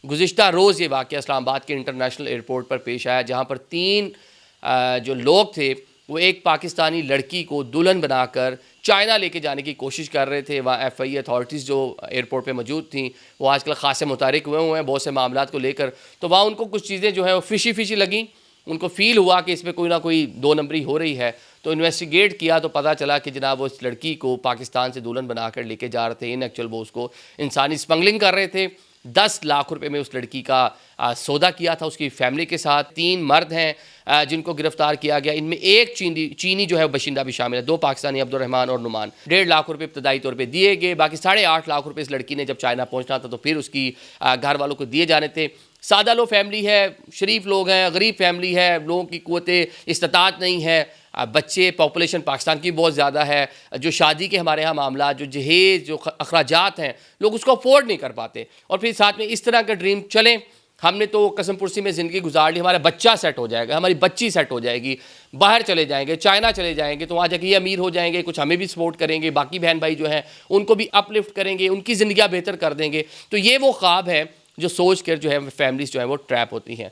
गुज़िश्ता रोज़ ये वाक़या इस्लामाबाद के इंटरनेशनल एयरपोर्ट पर पेश आया, जहाँ पर तीन जो लोग थे वो एक पाकिस्तानी लड़की को दुल्हन बनाकर चाइना लेके जाने की कोशिश कर रहे थे। वहाँ एफआई अथॉरिटीज़ जो एयरपोर्ट पे मौजूद थी वो आजकल ख़ासे मुतारिक हुए हैं बहुत से मामलात को लेकर। तो वहाँ उनको कुछ चीज़ें जो है वो फ़िशी फ़िशी लगी, उनको फ़ील हुआ कि इसमें कोई ना कोई दो नंबरी हो रही है। तो इन्वेस्टिगेट किया तो पता चला कि जनाब वो इस लड़की को पाकिस्तान से दुल्हन बनाकर लेके जा रहे थे। इन एक्चुअल वो उसको इंसानी स्मगलिंग कर रहे थे। 10 लाख रुपए में उस लड़की का सौदा किया था उसकी फैमिली के साथ। 3 मर्द हैं जिनको गिरफ्तार किया गया। इनमें एक चीनी जो है बशिंदा भी शामिल है। 2 पाकिस्तानी अब्दुर्रहमान और नुमान। 1.5 लाख रुपए इब्तदाई तौर पे दिए गए। बाकी 8.5 लाख रुपए इस लड़की ने जब चाइना पहुंचना था तो फिर उसकी घर वालों को दिए जाने थे। सादा लो फैमिली है, शरीफ लोग हैं, गरीब फैमिली है, लोगों की कुव्वते इस्तात नहीं है, बच्चे पॉपुलेशन पाकिस्तान की बहुत ज़्यादा है। जो शादी के हमारे यहाँ मामला, जो जहेज़, जो अखराजात हैं, लोग उसको अफोर्ड नहीं कर पाते। और फिर साथ में इस तरह का ड्रीम चलें, हमने तो कसम पुरसी में ज़िंदगी गुजार ली, हमारा बच्चा सेट हो जाएगा, हमारी बच्ची सेट हो जाएगी, बाहर चले जाएंगे, चाइना चले जाएंगे, तो वहाँ जाके ये अमीर हो जाएंगे, कुछ हमें भी सपोर्ट करेंगे, बाकी बहन भाई जो हैं उनको भी अपलिफ्ट करेंगे, उनकी ज़िंदगी बेहतर कर देंगे। तो ये वो ख्वाब है जो सोच कर जो है फैमिलीज़ जो है वो ट्रैप होती हैं।